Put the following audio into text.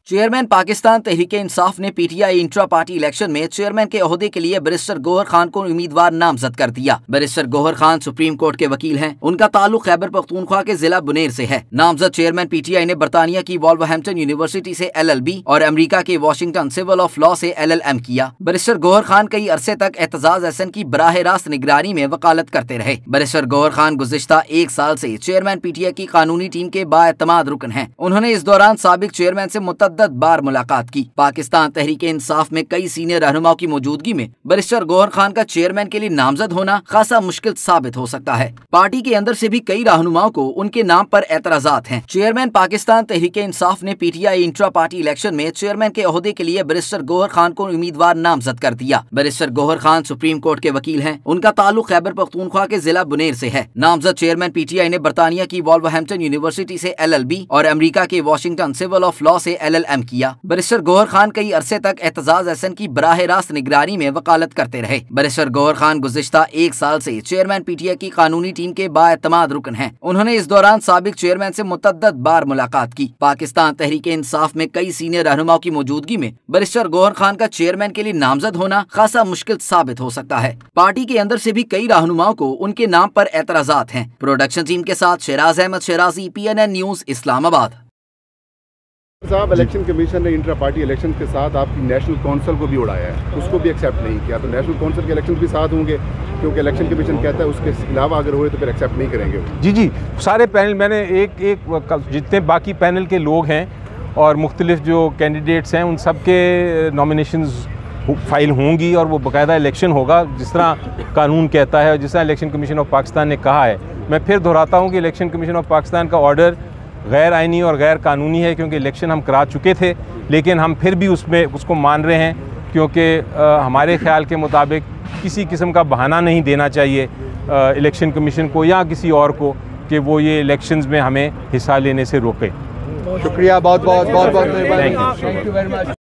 Chairman Pakistan Tehreek-e-Insaf ने PTI intra party election में chairman के ओहदे के लिए बैरिस्टर गौहर खान को उम्मीदवार नामजद कर दिया। Barrister Gauhar Khan Supreme Court के वकील हैं। उनका ताल्लुक खैबर पख्तूनख्वा के जिला बुनेर से है। नामजद चेयरमैन पीटीआई ने बरतानिया की वॉल्वरहैम्पटन यूनिवर्सिटी से LLB और अमेरिका के वाशिंगटन सिविल ऑफ लॉ से LLM किया। बैरिस्टर गौहर खान कई अरसे तक एतजाज एहसन की बराह रास्त निगरानी में वकालत करते रहे। बैरिस्टर गौहर खान गुज़िश्ता 1 साल से चेयरमैन पीटीआई की कानूनी टीम के बाएतमाद रुकन हैं। उन्होंने इस दौरान साबिक चेयरमैन से मुतअद्दिद बार मुलाकात की। पाकिस्तान तहरीक-ए-इंसाफ में कई सीनियर रहनुमाओं की मौजूदगी में बैरिस्टर गौहर खान का चेयरमैन के लिए नामजद होना खासा मुश्किल साबित हो सकता है। पार्टी के अंदर से भी कई रहनुमाओं को उनके नाम पर एतराजात हैं। चेयरमैन पाकिस्तान तहरीक-ए-इंसाफ ने पीटीआई इंट्रा पार्टी इलेक्शन में चेयरमैन के ओहदे के लिए बैरिस्टर गौहर खान को उम्मीदवार नामजद कर दिया। Barrister Gauhar Khan Supreme Court के वकील हैं। उनका ताल्लुक खैबर पख्तूनख्वा के जिला बुनेर से है। नामजद चेयरमैन पीटीआई ने बरतानिया की वॉल्वरहैम्पटन यूनिवर्सिटी से LLB और अमेरिका के वाशिंगटन सिविल ऑफ लॉ से LLM किया। बैरिस्टर गौहर खान कई अरसे तक एतजाज एहसन की बराह रास्त निगरानी में वकालत करते रहे। बैरिस्टर गौहर खान गुज़िश्ता 1 साल से चेयरमैन पीटीआई की कानूनी टीम के बाएतमाद रुकन हैं। उन्होंने इस दौरान साबिक चेयरमैन से मुतअद्दिद बार मुलाकात की। पाकिस्तान तहरीक-ए-इंसाफ में कई सीनियर रहनुमाओं की मौजूदगी में बैरिस्टर गौहर खान का चेयरमैन के लिए नामजद होना खासा मुश्किल साबित हो सकता है। पार्टी के अंदर से भी कई रहनुमाओं को उनके नाम पर एतराजात हैं। प्रोडक्शन टीम के साथ शहराज अहमद शहराजी, PNN न्यूज़, इस्लामाबाद। साहब, इलेक्शन कमीशन ने इंट्रा पार्टी इलेक्शन के साथ आपकी नेशनल कौंसिल को भी उड़ाया है, उसको भी एक्सेप्ट नहीं किया। तो नेशनल कौंसिल के इलेक्शन भी साथ होंगे, क्योंकि इलेक्शन कमीशन कहता है उसके अलावा अगर हुए तो फिर एक्सेप्ट नहीं करेंगे। जी, सारे पैनल मैंने एक जितने बाकी पैनल के लोग हैं और मुख्तलिफ जो कैंडिडेट्स हैं उन सब के नॉमिनेशंस फाइल होंगी और वो बाकायदा इलेक्शन होगा जिस तरह कानून कहता है और जिस तरह इलेक्शन कमीशन ऑफ पाकिस्तान ने कहा है। मैं फिर दोहराता हूँ कि इलेक्शन कमीशन ऑफ पाकिस्तान का ऑर्डर गैर आइनी और गैर कानूनी है, क्योंकि इलेक्शन हम करा चुके थे, लेकिन हम फिर भी उसको मान रहे हैं, क्योंकि हमारे ख्याल के मुताबिक किसी किस्म का बहाना नहीं देना चाहिए इलेक्शन कमीशन को या किसी और को कि वो ये इलेक्शंस में हमें हिस्सा लेने से रोके। शुक्रिया, बहुत बहुत थैंक यू वेरी मच।